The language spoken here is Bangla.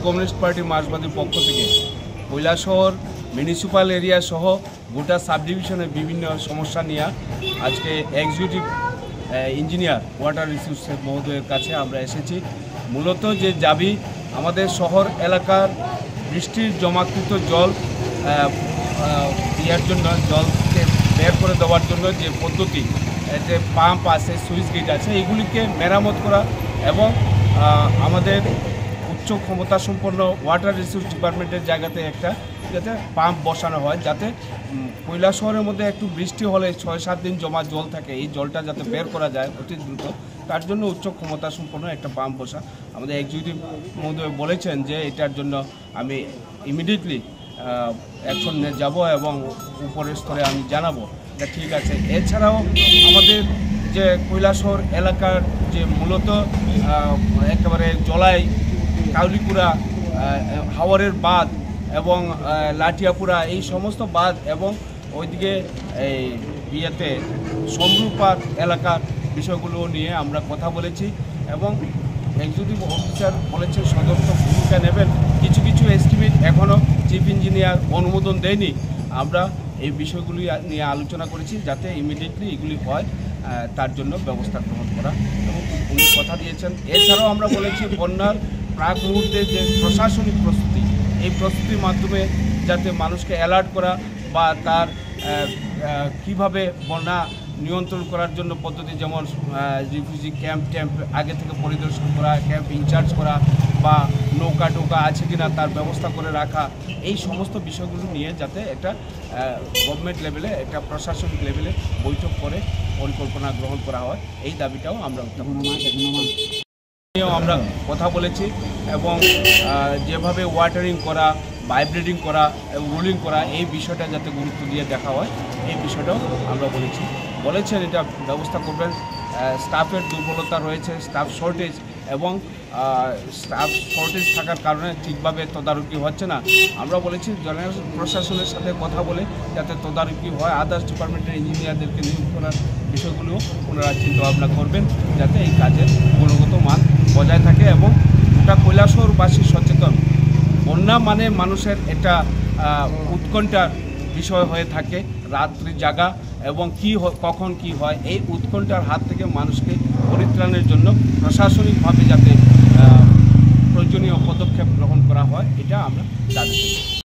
কমিউনিস্ট পার্টি মার্ক্সবাদীর পক্ষ থেকে কৈলাসহর মিউনিসিপ্যাল এরিয়া সহ গোটা সাব ডিভিশনের বিভিন্ন সমস্যা নিয়ে আজকে এক্সিকিউটিভ ইঞ্জিনিয়ার ওয়াটার রিসোর্সেস মহোদয়ের কাছে আমরা এসেছি। মূলত যে দাবি আমাদের শহর এলাকার বৃষ্টির জমাকৃত জল দেওয়ার জন্য, জলকে বের করে দেওয়ার জন্য যে পদ্ধতি, যে পাম্প আছে, সুইচ গেট আছে, এগুলিকে মেরামত করা এবং আমাদের উচ্চ ক্ষমতা সম্পন্ন ওয়াটার রিসোর্স ডিপার্টমেন্টের জায়গাতে একটা যাতে পাম্প বসানো হয়, যাতে কৈলাসহরের মধ্যে একটু বৃষ্টি হলে 6-7 দিন জমা জল থাকে, এই জলটা যাতে বের করা যায় অতি দ্রুত, তার জন্য উচ্চ ক্ষমতা সম্পন্ন একটা পাম্প বসা। আমাদের এক্সিকিউটিভ মহোদয় বলেছেন যে এটার জন্য আমি ইমিডিয়েটলি অ্যাকশন যাব এবং উপরের স্তরে আমি জানাবো। এটা ঠিক আছে। এছাড়াও আমাদের যে কৈলাসহর এলাকার যে মূলত একেবারে জলাই, কাউলিপুরা, হাওরের বাঁধ এবং লাঠিয়াপুরা, এই সমস্ত বাঁধ এবং ওইদিকে এই ইয়েতে সমরূপার এলাকার বিষয়গুলো নিয়ে আমরা কথা বলেছি এবং এক্সিকিউটিভ অফিসার বলেছেন সদর্থ ভূমিকা নেবেন। কিছু কিছু এস্টিমেট এখনও চিফ ইঞ্জিনিয়ার অনুমোদন দেয়নি। আমরা এই বিষয়গুলি নিয়ে আলোচনা করেছি যাতে ইমিডিয়েটলি এগুলি হয়, তার জন্য ব্যবস্থা গ্রহণ করা এবং উনি কথা দিয়েছেন। এছাড়াও আমরা বলেছি বন্যার প্রাক মুহূর্তে যে প্রশাসনিক প্রস্তুতি, এই প্রস্তুতির মাধ্যমে যাতে মানুষকে অ্যালার্ট করা বা তার কিভাবে বন্যা নিয়ন্ত্রণ করার জন্য পদ্ধতি, যেমন রিফিউজি ক্যাম্প আগে থেকে পরিদর্শন করা, ক্যাম্প ইনচার্জ করা বা নৌকা টোকা আছে কিনা তার ব্যবস্থা করে রাখা, এই সমস্ত বিষয়গুলো নিয়ে যাতে একটা গভর্নমেন্ট লেভেলে, একটা প্রশাসনিক লেভেলে বৈঠক করে পরিকল্পনা গ্রহণ করা হয়, এই দাবিটাও আমরা আমরা কথা বলেছি এবং যেভাবে ওয়াটারিং করা, ভাইব্রেটিং করা এবং রুলিং করা, এই বিষয়টা যাতে গুরুত্ব দিয়ে দেখা হয়, এই বিষয়টাও আমরা বলেছেন এটা ব্যবস্থা করবেন। স্টাফের দুর্বলতা রয়েছে, স্টাফ শর্টেজ এবং স্টাফ শর্টেজ থাকার কারণে ঠিকভাবে তদারকি হচ্ছে না। আমরা বলেছি জেনারেল প্রশাসনের সাথে কথা বলে যাতে তদারকি হয়, আদার্স ডিপার্টমেন্টের ইঞ্জিনিয়ারদেরকে নিয়োগ করার বিষয়গুলো ওনারা চিন্তাভাবনা করবেন যাতে এই কাজের গুণগত মান বজায় থাকে এবং গোটা কৈলাসহরবাসী সচেতন। বন্যা মানে মানুষের এটা উৎকণ্ঠার বিষয় হয়ে থাকে, রাত্রি জাগা এবং কখন কি হয়, এই উৎকণ্ঠার হাত থেকে মানুষকে পরিত্রাণের জন্য প্রশাসনিকভাবে যাতে প্রয়োজনীয় পদক্ষেপ গ্রহণ করা হয়, এটা আমরা দাবি করি।